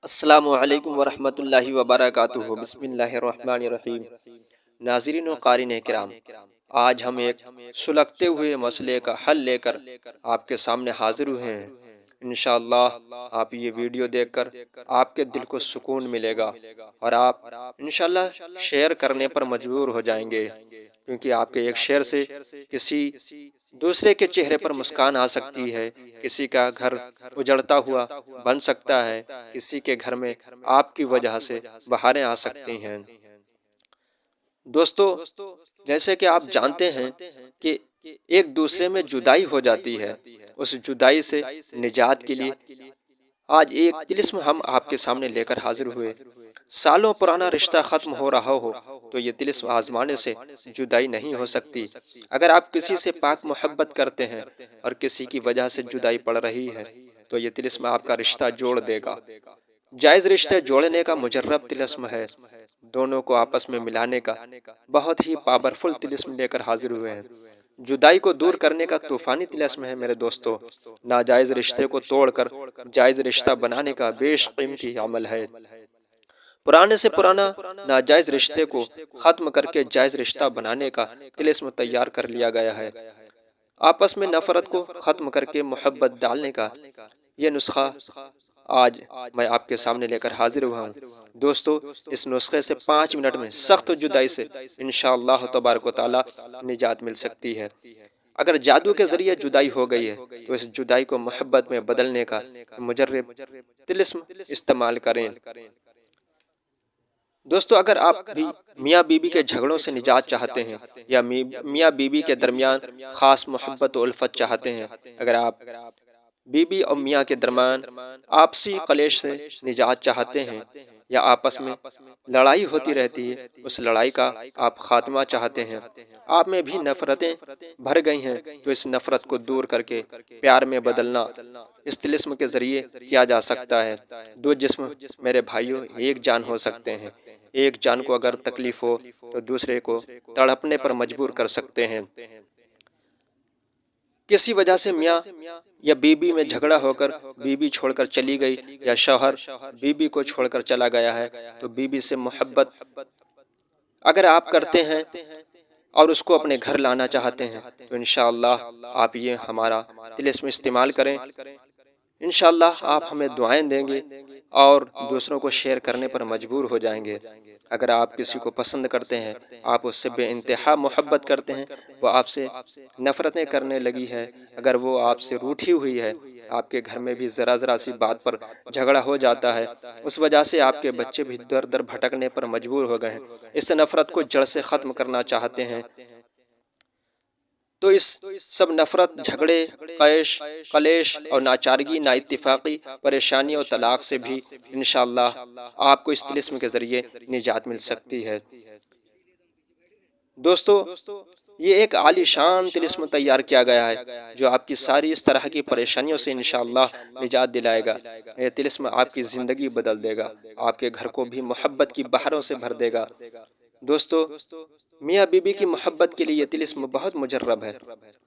السلام علیکم ورحمۃ اللہ وبرکاتہ۔ بسم اللہ الرحمن الرحیم۔ ناظرین و قارئین کرام، آج ہم ایک سلگتے ہوئے مسئلے کا حل لے کر آپ کے سامنے حاضر ہوئے ہیں۔ انشاءاللہ آپ یہ ویڈیو دیکھ کر آپ کے دل کو سکون ملے گا اور آپ انشاءاللہ شیئر کرنے پر مجبور ہو جائیں گے، کیونکہ آپ کے ایک شیئر سے کسی دوسرے کے چہرے پر مسکان آ سکتی ہے، کسی کا گھر اجڑتا ہوا بن سکتا ہے، کسی کے گھر میں آپ کی وجہ سے بہاریں آ سکتی ہیں۔ دوستو، جیسے کہ آپ جانتے ہیں کہ ایک دوسرے میں جدائی ہو جاتی ہے، اس جدائی سے نجات کے لیے آج ایک طلسم ہم آپ کے سامنے لے کر حاضر ہوئے۔ سالوں پرانا رشتہ ختم ہو رہا ہو تو یہ طلسم آزمانے سے جدائی نہیں ہو سکتی۔ اگر آپ کسی سے پاک محبت کرتے ہیں اور کسی کی وجہ سے جدائی پڑ رہی ہے تو یہ طلسم آپ کا رشتہ جوڑ دے گا۔ جائز رشتے جوڑنے کا مجرب طلسم ہے، دونوں کو آپس میں ملانے کا بہت ہی پاورفل طلسم لے کر حاضر ہوئے ہیں۔ جدائی کو دور کرنے کا طوفانی طلسم ہے میرے دوستو۔ ناجائز رشتے کو توڑ کر جائز رشتہ بنانے کا بیش قیمتی عمل ہے۔ پرانے سے پرانا ناجائز رشتے کو ختم کر کے جائز رشتہ بنانے کا طلسم تیار کر لیا گیا ہے۔ آپس میں نفرت کو ختم کر کے محبت ڈالنے کا یہ نسخہ آج میں آپ کے سامنے لے کر حاضر ہوا ہوں۔ دوستو، اس نسخے سے 5 منٹ میں سخت جدائی سے انشاءاللہ تبارک و تعالی نجات مل سکتی ہے۔ اگر جادو کے ذریعے جدائی ہو گئی ہے تو اس جدائی کو محبت میں بدلنے کا مجرب طلسم استعمال کریں۔ دوستو، اگر آپ بھی میاں بیوی کے جھگڑوں سے نجات چاہتے ہیں یا میاں بیوی کے درمیان خاص محبت و الفت چاہتے ہیں، اگر آپ بیوی اور میاں کے درمیان آپسی کلیش سے نجات چاہتے ہیں یا آپس میں لڑائی ہوتی رہتی ہے، اس لڑائی کا آپ خاتمہ چاہتے ہیں، آپ میں بھی نفرتیں بھر گئی ہیں تو اس نفرت کو دور کر کے پیار میں بدلنا اس طلسم کے ذریعے کیا جا سکتا ہے۔ دو جسم میرے بھائیوں ایک جان ہو سکتے ہیں۔ ایک جان کو اگر تکلیف ہو تو دوسرے کو تڑپنے پر مجبور کر سکتے ہیں۔ کسی وجہ سے میاں یا بیوی میں جھگڑا ہو کر بیوی چھوڑ کر چلی گئی یا شوہر بیوی کو چھوڑ کر چلا گیا ہے تو بیوی سے محبت اگر آپ کرتے ہیں اور اس کو اپنے گھر لانا چاہتے ہیں تو انشاءاللہ آپ یہ ہمارا طلسم استعمال کریں۔ انشاءاللہ آپ ہمیں دعائیں دیں گے اور دوسروں کو شیئر کرنے پر مجبور ہو جائیں گے۔ اگر آپ کسی کو پسند کرتے ہیں، آپ اس سے بے انتہا محبت کرتے ہیں، وہ آپ سے نفرتیں کرنے لگی ہے، اگر وہ آپ سے روٹھی ہوئی ہے، آپ کے گھر میں بھی ذرا سی بات پر جھگڑا ہو جاتا ہے، اس وجہ سے آپ کے بچے بھی در در بھٹکنے پر مجبور ہو گئے ہیں، اس نفرت کو جڑ سے ختم کرنا چاہتے ہیں، تو اس سب نفرت، جھگڑے، کلیش اور ناچارگی، نا اتفاقی، پریشانی اور طلاق سے بھی انشاءاللہ آپ کو اس طلسم کے ذریعے نجات مل سکتی ہے۔ دوستو، یہ ایک عالی شان طلسم تیار کیا گیا ہے جو آپ کی ساری اس طرح کی پریشانیوں سے انشاءاللہ نجات دلائے گا۔ یہ طلسم آپ کی زندگی بدل دے گا، آپ کے گھر کو بھی محبت کی بہاروں سے بھر دے گا۔ دوستو، میاں بیوی کی محبت کے لیے یہ طلسم بہت مجرب ہے۔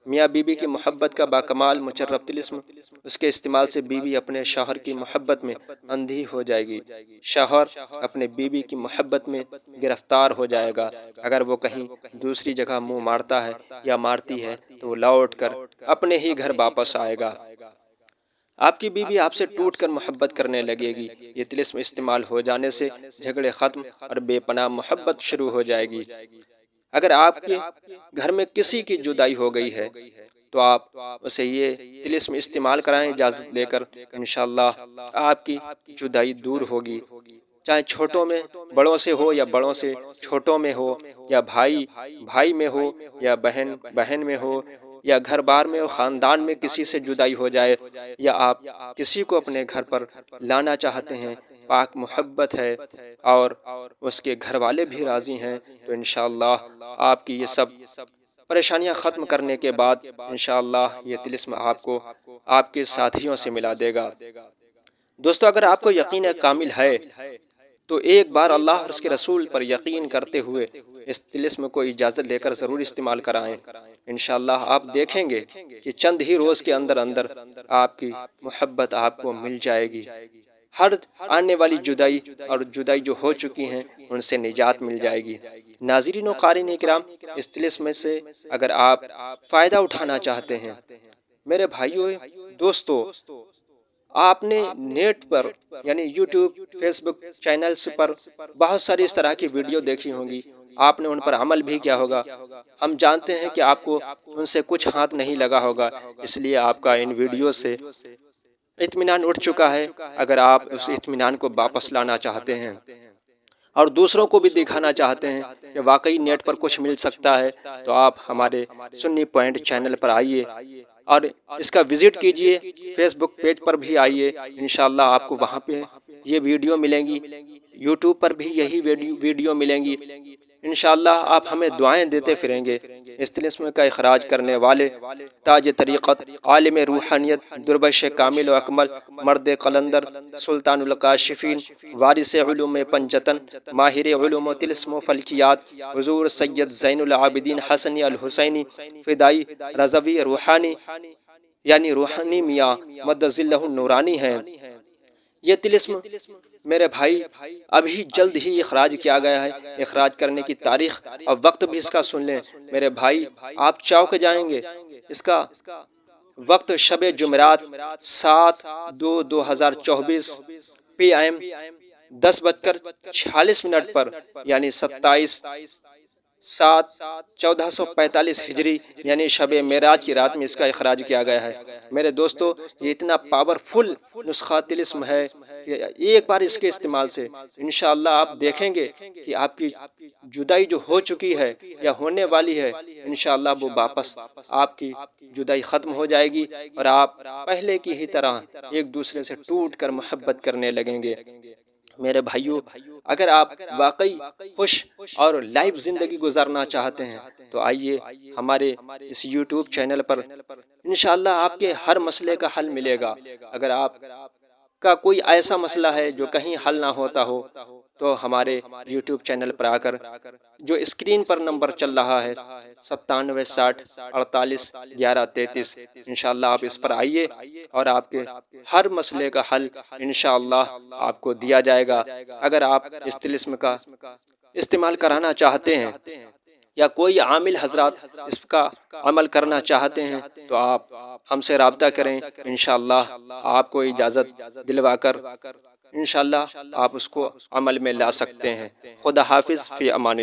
میاں بیوی کی محبت کا باکمال مجرب طلسم، اس کے استعمال سے بیوی اپنے شوہر کی محبت میں اندھی ہو جائے گی، شوہر اپنے بیوی کی محبت میں گرفتار ہو جائے گا۔ اگر وہ کہیں دوسری جگہ منہ مارتا ہے یا مارتی ہے تو وہ لوٹ کر اپنے ہی گھر واپس آئے گا۔ آپ کی بیوی آپ سے ٹوٹ کر محبت کرنے لگے گی۔ یہ طلسم استعمال ہو جانے سے جھگڑے ختم اور بے پناہ محبت شروع ہو جائے گی۔ اگر آپ کے گھر میں کسی کی جدائی ہو گئی ہے تو آپ اسے یہ طلسم استعمال کرائیں اجازت لے کر، انشاءاللہ آپ کی جدائی دور ہوگی۔ چاہے چھوٹوں میں بڑوں سے ہو یا بڑوں سے چھوٹوں میں ہو، یا بھائی میں ہو یا بہن میں ہو، یا گھر بار میں ہو، خاندان میں کسی سے جدائی ہو جائے، یا آپ کسی کو اپنے گھر پر لانا چاہتے ہیں، پاک محبت ہے اور اس کے گھر والے بھی راضی ہیں، تو انشاءاللہ آپ کی یہ سب پریشانیاں ختم کرنے کے بعد انشاءاللہ یہ طلسم آپ کو آپ کے ساتھیوں سے ملا دے گا۔ دوستو، اگر آپ کو یقین کامل ہے تو ایک بار اللہ اور اس کے رسول پر یقین کرتے ہوئے اس طلسم کو اجازت لے کر ضرور استعمال کرائیں۔ انشاءاللہ آپ دیکھیں گے کہ چند ہی روز کے اندر آپ کی محبت آپ کو مل جائے گی۔ ہر آنے والی جدائی اور جدائی جو ہو چکی ہیں ان سے نجات مل جائے گی۔ ناظرین و قارئین اکرام، اس طلسم سے اگر آپ فائدہ اٹھانا چاہتے ہیں، میرے بھائیوں دوستو، آپ نے نیٹ پر یعنی یوٹیوب، فیس بک چینلز پر بہت ساری اس طرح کی ویڈیو دیکھی ہوں گی، آپ نے ان پر عمل بھی کیا ہوگا۔ ہم جانتے ہیں کہ آپ کو ان سے کچھ ہاتھ نہیں لگا ہوگا، اس لیے آپ کا ان ویڈیو سے اطمینان اٹھ چکا ہے۔ اگر آپ اس اطمینان کو واپس لانا چاہتے ہیں اور دوسروں کو بھی دکھانا چاہتے ہیں کہ واقعی نیٹ پر کچھ مل سکتا ہے، تو آپ ہمارے سنی پوائنٹ چینل پر آئیے اور اس کا وزٹ کیجئے۔ فیس بک پیج پر بھی آئیے، انشاءاللہ آپ کو وہاں پہ یہ ویڈیو ملیں گی، یوٹیوب پر بھی یہی ویڈیو ملیں گی۔ انشاءاللہ آپ ہمیں دعائیں دیتے پھریں گے۔ اس طلسم کا اخراج کرنے والے تاج طریقت، عالم روحانیت، دربش کامل و اکمل، مرد قلندر، سلطان الکاشفین، وارث علوم پنجتن، ماہر علوم و طلسم و فلکیات، حضور سید زین العابدین حسنی الحسینی فدائی رضوی روحانی یعنی روحانی میاں مد ظلہ النورانی ہیں۔ یہ طلسم میرے بھائی ابھی جلد ہی اخراج کیا گیا ہے۔ اخراج کرنے کی تاریخ اور وقت بھی اس کا سن لیں میرے بھائی، آپ چونک جائیں گے۔ اس کا وقت شب جمعرات 7/2/2024 PM 10:46 پر، یعنی 27/7/1445 ہجری یعنی شب معراج کی رات میں اس کا اخراج کیا گیا ہے۔ میرے دوستو، یہ اتنا پاورفل نسخہ طلسم ہے کہ ایک بار اس کے استعمال سے انشاءاللہ آپ دیکھیں گے کہ آپ کی جدائی جو ہو چکی ہے یا ہونے والی ہے، انشاءاللہ وہ واپس آپ کی جدائی ختم ہو جائے گی اور آپ پہلے کی ہی طرح ایک دوسرے سے ٹوٹ کر محبت کرنے لگیں گے۔ میرے بھائیوں، اگر آپ واقعی خوش اور لائف زندگی گزارنا چاہتے ہیں تو آئیے ہمارے اس یوٹیوب چینل پر، انشاءاللہ آپ کے ہر مسئلے کا حل ملے گا۔ اگر آپ کا کوئی ایسا مسئلہ ہے جو کہیں حل نہ ہوتا ہو تو ہمارے یوٹیوب چینل پر آ کر جو اسکرین پر نمبر چل رہا ہے 9760481133، انشاءاللہ آپ اس پر آئیے اور آپ کے ہر مسئلے کا حل انشاءاللہ آپ کو دیا جائے گا۔ اگر آپ اس طلسم کا استعمال کرانا چاہتے ہیں یا کوئی عامل حضرات اس کا عمل کرنا چاہتے ہیں تو آپ ہم سے رابطہ کریں، انشاءاللہ آپ کو اجازت دلوا کر انشاءاللہ آپ اس کو عمل میں لا سکتے ہیں۔ خدا حافظ، فی امان اللہ۔